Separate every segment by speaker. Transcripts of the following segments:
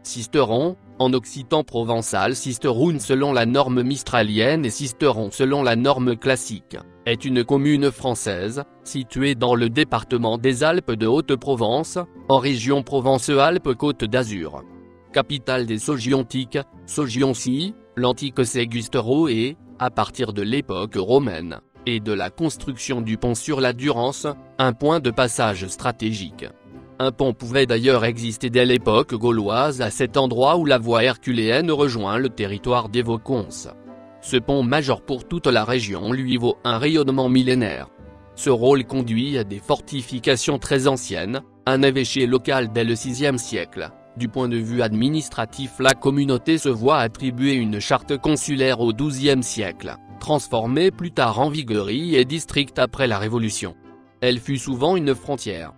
Speaker 1: Sisteron, en occitan provençal Sisteroun selon la norme mistralienne et Sisteron selon la norme classique, est une commune française, située dans le département des Alpes de Haute-Provence, en région Provence-Alpes-Côte d'Azur. Capitale des Sogiontiques, Sogioncie, l'antique Ségustero et, à partir de l'époque romaine, et de la construction du pont sur la Durance, un point de passage stratégique. Un pont pouvait d'ailleurs exister dès l'époque gauloise à cet endroit où la voie herculéenne rejoint le territoire des Vaucons. Ce pont majeur pour toute la région lui vaut un rayonnement millénaire. Ce rôle conduit à des fortifications très anciennes, un évêché local dès le VIe siècle. Du point de vue administratif, la communauté se voit attribuer une charte consulaire au XIIe siècle, transformée plus tard en viguerie et district après la Révolution. Elle fut souvent une frontière.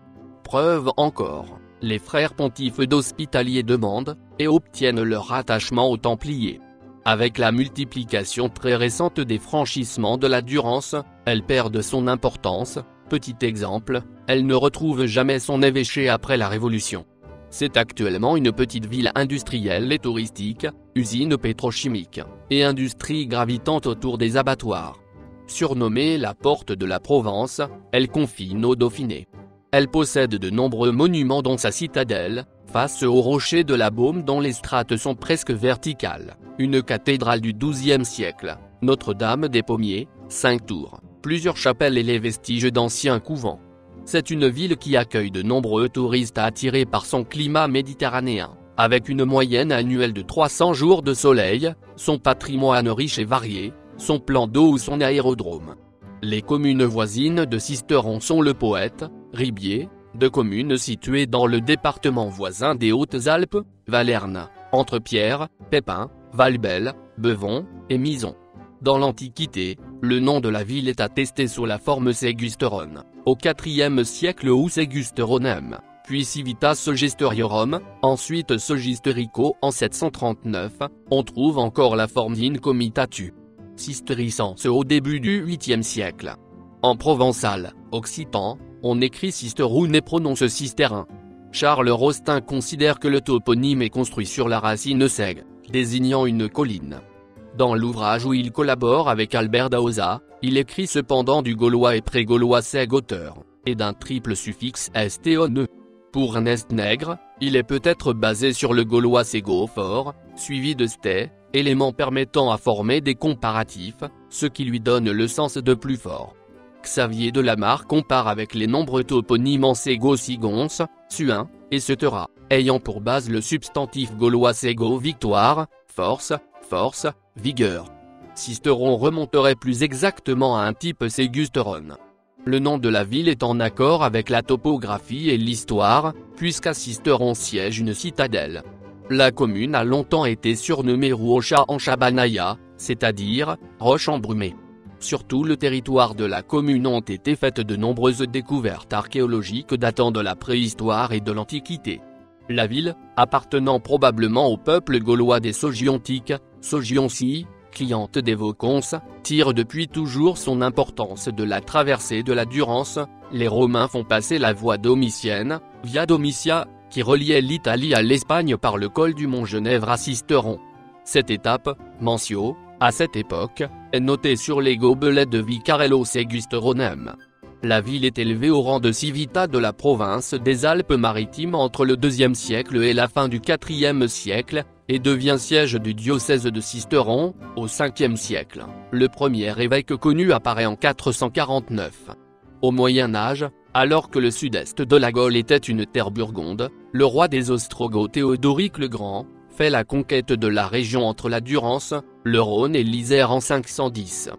Speaker 1: Preuve encore, les frères pontifes d'Hospitalier demandent, et obtiennent leur rattachement aux Templiers. Avec la multiplication très récente des franchissements de la Durance, elle perd de son importance. Petit exemple, elle ne retrouve jamais son évêché après la Révolution. C'est actuellement une petite ville industrielle et touristique, usine pétrochimique, et industrie gravitante autour des abattoirs. Surnommée la porte de la Provence, elle confine au Dauphiné. Elle possède de nombreux monuments dont sa citadelle, face aux rochers de la Baume dont les strates sont presque verticales, une cathédrale du XIIe siècle, Notre-Dame des Pommiers, 5 tours, plusieurs chapelles et les vestiges d'anciens couvents. C'est une ville qui accueille de nombreux touristes attirés par son climat méditerranéen, avec une moyenne annuelle de 300 jours de soleil, son patrimoine riche et varié, son plan d'eau ou son aérodrome. Les communes voisines de Sisteron sont le Poète, Ribier, deux communes situées dans le département voisin des Hautes-Alpes, Valerne, Entrepierre, Pépin, Valbel, Beuvon, et Mison. Dans l'Antiquité, le nom de la ville est attesté sous la forme Ségusteron, au IVe siècle ou Ségusteronem, puis Civitas Sogisteriorum, ensuite Sogisterico en 739, on trouve encore la forme d'In Comitatu. Sisterissense au début du 8e siècle. En provençal, occitan, on écrit Sisteroun et prononce Sisterin. Charles Rostin considère que le toponyme est construit sur la racine seg, désignant une colline. Dans l'ouvrage où il collabore avec Albert Daosa, il écrit cependant du gaulois et pré-gaulois seg auteur, et d'un triple suffixe ston. Pour Ernest Nègre, il est peut-être basé sur le gaulois ségo fort, suivi de sté, élément permettant à former des comparatifs, ce qui lui donne le sens de plus fort. Xavier Delamarre compare avec les nombreux toponymes en ségo-sigonce, suin, et setera, ayant pour base le substantif gaulois ségo victoire, force, force, vigueur. Sisteron remonterait plus exactement à un type Ségusteron. Le nom de la ville est en accord avec la topographie et l'histoire, puisqu'à Sisteron siège une citadelle. La commune a longtemps été surnommée Ruocha en Chabanaya, c'est-à-dire roche embrumée. Sur tout le territoire de la commune ont été faites de nombreuses découvertes archéologiques datant de la préhistoire et de l'Antiquité. La ville, appartenant probablement au peuple gaulois des Sogiontiques, Sogioncie, cliente des Vaucons, tire depuis toujours son importance de la traversée de la Durance. Les Romains font passer la voie domitienne, Via Domitia, qui reliait l'Italie à l'Espagne par le col du Mont Genèvre à Sisteron. Cette étape, Mancio, à cette époque, est notée sur les gobelets de Vicarello Ségusteronem. La ville est élevée au rang de civita de la province des Alpes-Maritimes entre le IIe siècle et la fin du IVe siècle, et devient siège du diocèse de Sisteron, au Ve siècle. Le premier évêque connu apparaît en 449. Au Moyen Âge, alors que le sud-est de la Gaule était une terre burgonde, le roi des Ostrogoths Théodoric le Grand, fait la conquête de la région entre la Durance, le Rhône et l'Isère en 510.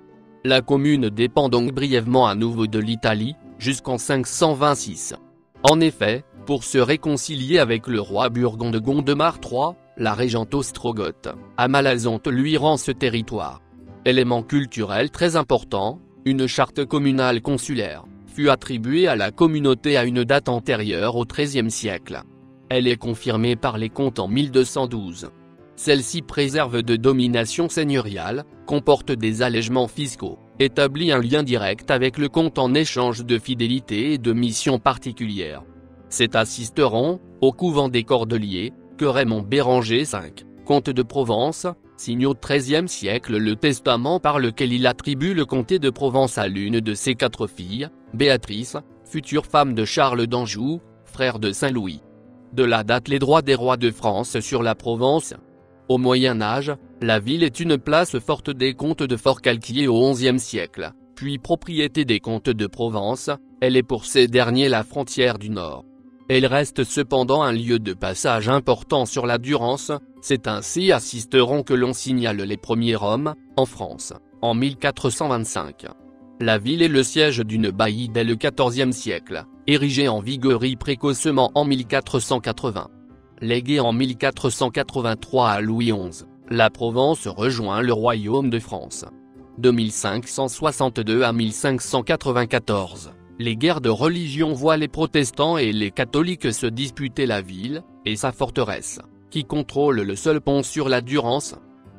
Speaker 1: La commune dépend donc brièvement à nouveau de l'Italie, jusqu'en 526. En effet, pour se réconcilier avec le roi burgonde Gondemar III, la régente ostrogoth, Amalazonte lui rend ce territoire. Élément culturel très important, une charte communale consulaire fut attribuée à la communauté à une date antérieure au XIIIe siècle. Elle est confirmée par les comptes en 1212. Celle-ci préserve de domination seigneuriale, comporte des allègements fiscaux, établit un lien direct avec le comte en échange de fidélité et de missions particulières. C'est à Sisteron, au couvent des Cordeliers, que Raymond Béranger V, comte de Provence, signe au XIIIe siècle le testament par lequel il attribue le comté de Provence à l'une de ses 4 filles, Béatrice, future femme de Charles d'Anjou, frère de Saint-Louis. De là datent les droits des rois de France sur la Provence. Au Moyen-Âge, la ville est une place forte des comtes de Forcalquier au XIe siècle, puis propriété des comtes de Provence, elle est pour ces derniers la frontière du Nord. Elle reste cependant un lieu de passage important sur la Durance, c'est ainsi à Sisteron que l'on signale les premiers Roms, en France, en 1425. La ville est le siège d'une baillie dès le XIVe siècle, érigée en viguerie précocement en 1480. Léguée en 1483 à Louis XI, la Provence rejoint le royaume de France. De 1562 à 1594, les guerres de religion voient les protestants et les catholiques se disputer la ville, et sa forteresse, qui contrôle le seul pont sur la Durance.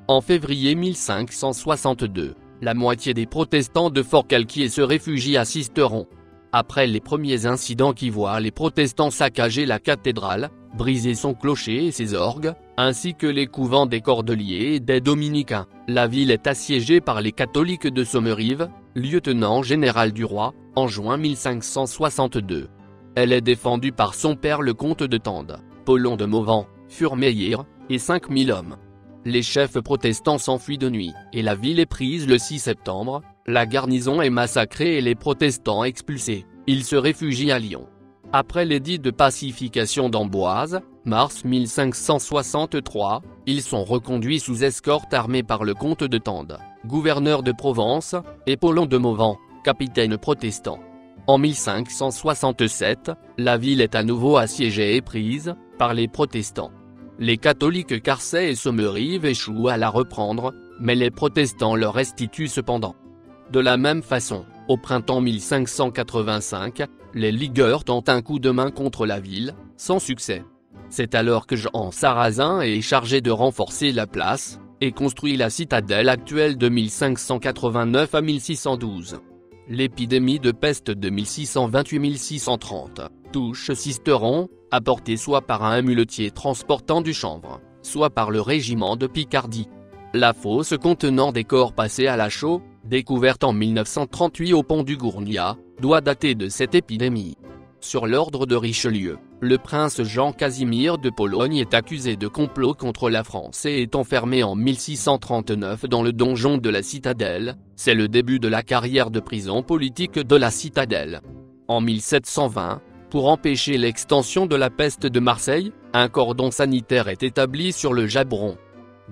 Speaker 1: En février 1562, la moitié des protestants de Forcalquier se réfugient à Sisteron. Après les premiers incidents qui voient les protestants saccager la cathédrale, briser son clocher et ses orgues, ainsi que les couvents des Cordeliers et des Dominicains, la ville est assiégée par les catholiques de Sommerive, lieutenant général du roi, en juin 1562. Elle est défendue par son père le comte de Tende, Paulon de Mauvent, Furmeyer, et 5000 hommes. Les chefs protestants s'enfuient de nuit, et la ville est prise le 6 septembre, la garnison est massacrée et les protestants expulsés, ils se réfugient à Lyon. Après l'édit de pacification d'Amboise, mars 1563, ils sont reconduits sous escorte armée par le comte de Tende, gouverneur de Provence, et Paulon de Mauvent, capitaine protestant. En 1567, la ville est à nouveau assiégée et prise par les protestants. Les catholiques Carçay et Sommerive échouent à la reprendre, mais les protestants leur restituent cependant. De la même façon, au printemps 1585, les ligueurs tentent un coup de main contre la ville, sans succès. C'est alors que Jean Sarrazin est chargé de renforcer la place, et construit la citadelle actuelle de 1589 à 1612. L'épidémie de peste de 1628-1630 touche Sisteron, apportée soit par un muletier transportant du chanvre, soit par le régiment de Picardie. La fosse contenant des corps passés à la chaux, découverte en 1938 au pont du Gournat, doit dater de cette épidémie. Sur l'ordre de Richelieu, le prince Jean-Casimir de Pologne est accusé de complot contre la France et est enfermé en 1639 dans le donjon de la citadelle, c'est le début de la carrière de prison politique de la citadelle. En 1720, pour empêcher l'extension de la peste de Marseille, un cordon sanitaire est établi sur le Jabron.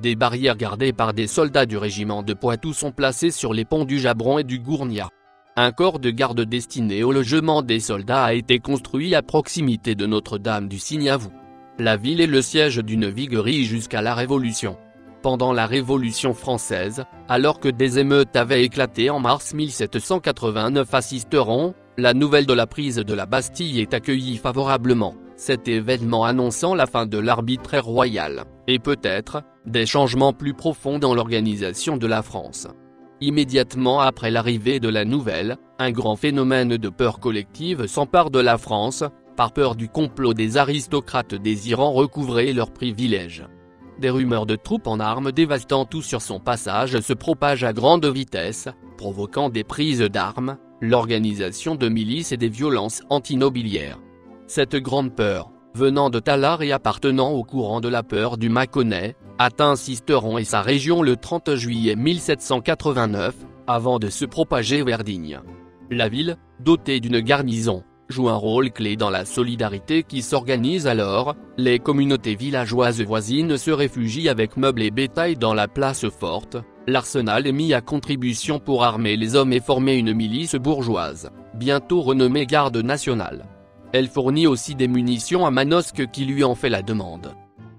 Speaker 1: Des barrières gardées par des soldats du régiment de Poitou sont placées sur les ponts du Jabron et du Gournat. Un corps de garde destiné au logement des soldats a été construit à proximité de Notre-Dame du Signavou. La ville est le siège d'une viguerie jusqu'à la Révolution. Pendant la Révolution française, alors que des émeutes avaient éclaté en mars 1789 à Sisteron, la nouvelle de la prise de la Bastille est accueillie favorablement, cet événement annonçant la fin de l'arbitraire royal, et peut-être, des changements plus profonds dans l'organisation de la France. Immédiatement après l'arrivée de la nouvelle, un grand phénomène de peur collective s'empare de la France, par peur du complot des aristocrates désirant recouvrer leurs privilèges. Des rumeurs de troupes en armes dévastant tout sur son passage se propagent à grande vitesse, provoquant des prises d'armes, l'organisation de milices et des violences antinobiliaires. Cette grande peur, venant de Tallard et appartenant au courant de la peur du Mâconnais, atteint Sisteron et sa région le 30 juillet 1789, avant de se propager vers Digne. La ville, dotée d'une garnison, joue un rôle clé dans la solidarité qui s'organise alors, les communautés villageoises voisines se réfugient avec meubles et bétail dans la place forte, l'arsenal est mis à contribution pour armer les hommes et former une milice bourgeoise, bientôt renommée Garde nationale. Elle fournit aussi des munitions à Manosque qui lui en fait la demande.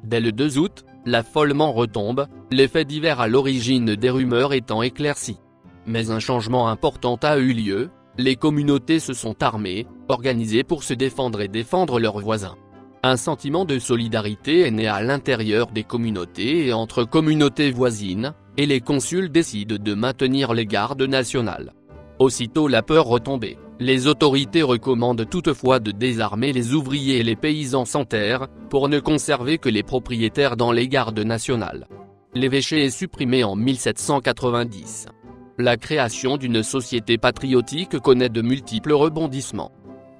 Speaker 1: Dès le 2 août, l'affolement retombe, les faits divers à l'origine des rumeurs étant éclaircis. Mais un changement important a eu lieu, les communautés se sont armées, organisées pour se défendre et défendre leurs voisins. Un sentiment de solidarité est né à l'intérieur des communautés et entre communautés voisines, et les consuls décident de maintenir les gardes nationales. Aussitôt la peur retombée, Les autorités recommandent toutefois de désarmer les ouvriers et les paysans sans terre, pour ne conserver que les propriétaires dans les gardes nationales. L'évêché est supprimé en 1790. La création d'une société patriotique connaît de multiples rebondissements.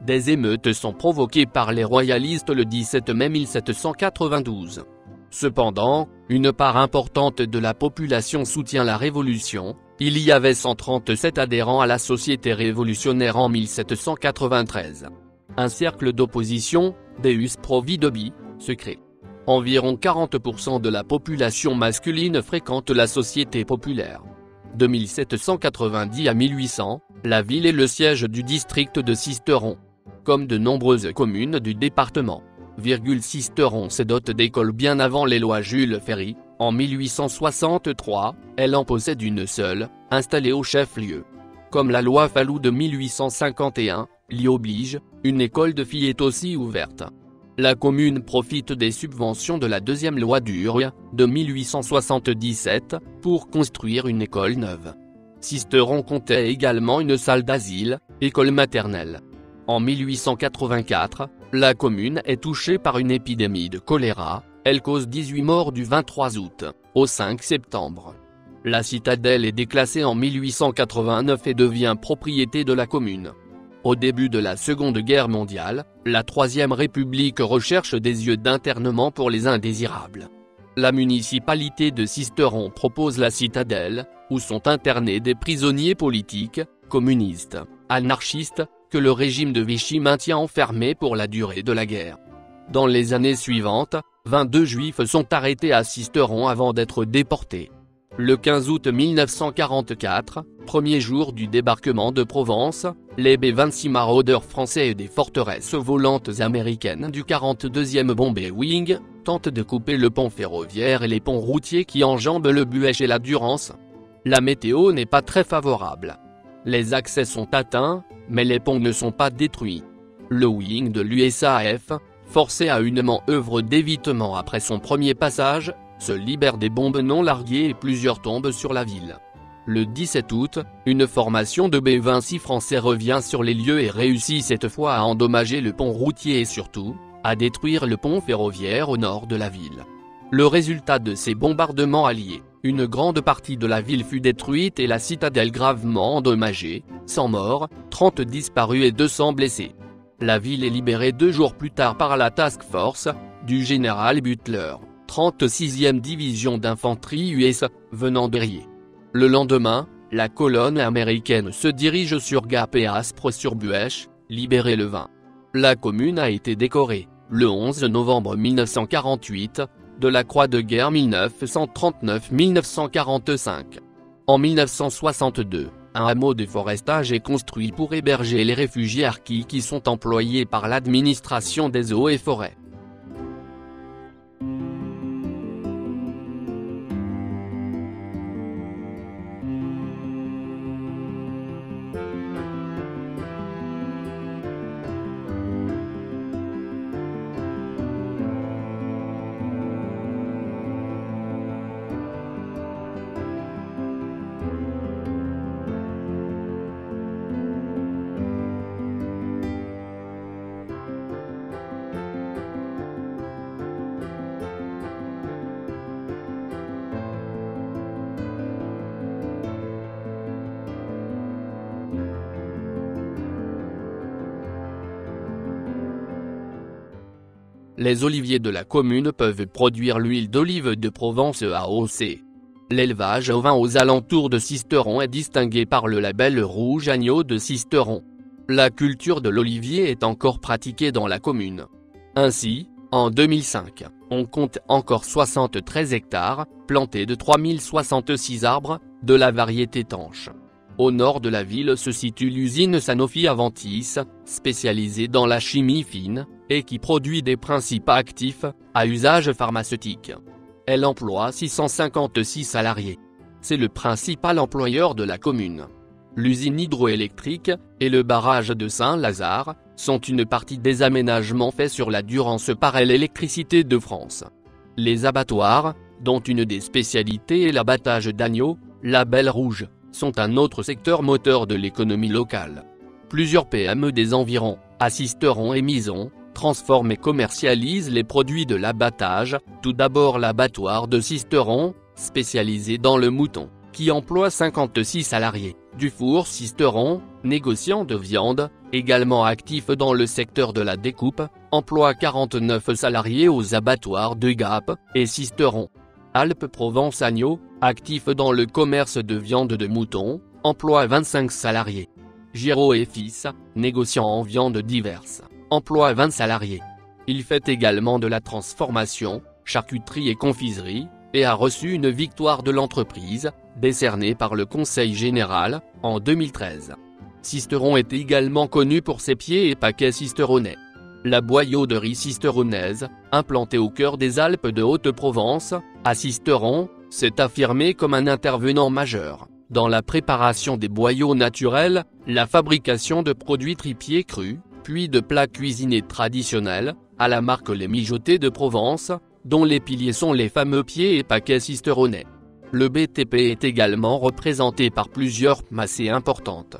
Speaker 1: Des émeutes sont provoquées par les royalistes le 17 mai 1792. Cependant, une part importante de la population soutient la Révolution. Il y avait 137 adhérents à la Société révolutionnaire en 1793. Un cercle d'opposition, Deus Pro Videbi, se crée. Environ 40% de la population masculine fréquente la Société populaire. De 1790 à 1800, la ville est le siège du district de Sisteron. Comme de nombreuses communes du département, Sisteron se dote d'écoles bien avant les lois Jules Ferry. En 1863, elle en possède une seule, installée au chef-lieu. Comme la loi Fallou de 1851 l'y oblige, une école de filles est aussi ouverte. La commune profite des subventions de la deuxième loi d'Urgue, de 1877, pour construire une école neuve. Sisteron comptait également une salle d'asile, école maternelle. En 1884, la commune est touchée par une épidémie de choléra. Elle cause 18 morts du 23 août au 5 septembre. La citadelle est déclassée en 1889 et devient propriété de la commune. Au début de la Seconde Guerre mondiale, la Troisième République recherche des lieux d'internement pour les indésirables. La municipalité de Sisteron propose la citadelle, où sont internés des prisonniers politiques, communistes, anarchistes, que le régime de Vichy maintient enfermés pour la durée de la guerre. Dans les années suivantes, 22 juifs sont arrêtés à Sisteron avant d'être déportés. Le 15 août 1944, premier jour du débarquement de Provence, les B-26 maraudeurs français et des forteresses volantes américaines du 42e Bombay Wing tentent de couper le pont ferroviaire et les ponts routiers qui enjambent le Buech et la Durance. La météo n'est pas très favorable. Les accès sont atteints, mais les ponts ne sont pas détruits. Le Wing de l'USAF, forcé à une manœuvre d'évitement après son premier passage, se libère des bombes non larguées et plusieurs tombent sur la ville. Le 17 août, une formation de B-26 français revient sur les lieux et réussit cette fois à endommager le pont routier et surtout, à détruire le pont ferroviaire au nord de la ville. Le résultat de ces bombardements alliés, une grande partie de la ville fut détruite et la citadelle gravement endommagée, 100 morts, 30 disparus et 200 blessés. La ville est libérée 2 jours plus tard par la Task Force, du général Butler, 36e division d'infanterie US, venant de Riez. Le lendemain, la colonne américaine se dirige sur Gap et Aspres-sur-Buech, libérée le 20. La commune a été décorée, le 11 novembre 1948, de la Croix de guerre 1939-1945. En 1962, un hameau de forestage est construit pour héberger les réfugiés harkis qui sont employés par l'administration des eaux et forêts. Les oliviers de la commune peuvent produire l'huile d'olive de Provence AOC. L'élevage ovin aux alentours de Sisteron est distingué par le label Rouge Agneau de Sisteron. La culture de l'olivier est encore pratiquée dans la commune. Ainsi, en 2005, on compte encore 73 hectares, plantés de 3066 arbres, de la variété tanche. Au nord de la ville se situe l'usine Sanofi Aventis, spécialisée dans la chimie fine, et qui produit des principes actifs, à usage pharmaceutique. Elle emploie 656 salariés. C'est le principal employeur de la commune. L'usine hydroélectrique, et le barrage de Saint-Lazare, sont une partie des aménagements faits sur la Durance par l'électricité de France. Les abattoirs, dont une des spécialités est l'abattage d'agneaux, label rouge, sont un autre secteur moteur de l'économie locale. Plusieurs PME des environs, à Sisteron et Mison, transforment et commercialisent les produits de l'abattage. Tout d'abord l'abattoir de Sisteron, spécialisé dans le mouton, qui emploie 56 salariés. Dufour Sisteron, négociant de viande, également actif dans le secteur de la découpe, emploie 49 salariés aux abattoirs de Gap et Sisteron. Alpes-Provence Agneau, actif dans le commerce de viande de mouton, emploie 25 salariés. Giraud et Fils, négociant en viande diverses, emploie 20 salariés. Il fait également de la transformation, charcuterie et confiserie, et a reçu une victoire de l'entreprise, décernée par le Conseil général, en 2013. Sisteron est également connu pour ses pieds et paquets sisteronnais. La boyauderie sisteronnaise, implantée au cœur des Alpes de Haute-Provence, à Sisteron, s'est affirmée comme un intervenant majeur dans la préparation des boyaux naturels, la fabrication de produits tripiers crus, puis de plats cuisinés traditionnels, à la marque Les Mijotés de Provence, dont les piliers sont les fameux pieds et paquets sisteronnais. Le BTP est également représenté par plusieurs massées importantes.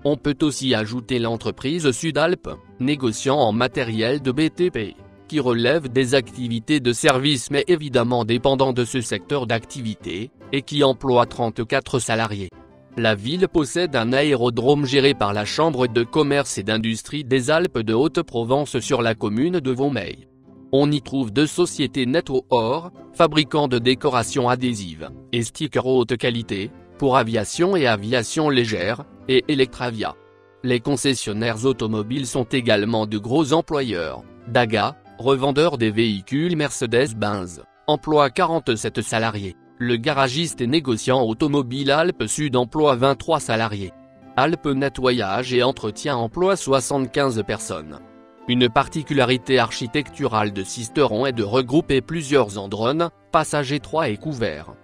Speaker 1: On peut aussi ajouter l'entreprise Sudalpes, négociant en matériel de BTP, qui relève des activités de service mais évidemment dépendant de ce secteur d'activité, et qui emploie 34 salariés. La ville possède un aérodrome géré par la Chambre de commerce et d'industrie des Alpes de Haute-Provence sur la commune de Vaumeil. On y trouve 2 sociétés Netto Or, fabricants de décorations adhésives, et stickers haute qualité, pour aviation et aviation légère, et Electravia. Les concessionnaires automobiles sont également de gros employeurs. Daga, revendeur des véhicules Mercedes-Benz, emploie 47 salariés. Le garagiste et négociant automobile Alpes Sud emploie 23 salariés. Alpes Nettoyage et Entretien emploie 75 personnes. Une particularité architecturale de Sisteron est de regrouper plusieurs andrones, passages étroits et couverts.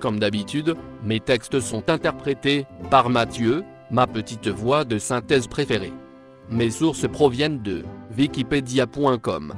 Speaker 1: Comme d'habitude, mes textes sont interprétés par Mathieu, ma petite voix de synthèse préférée. Mes sources proviennent de Wikipedia.com.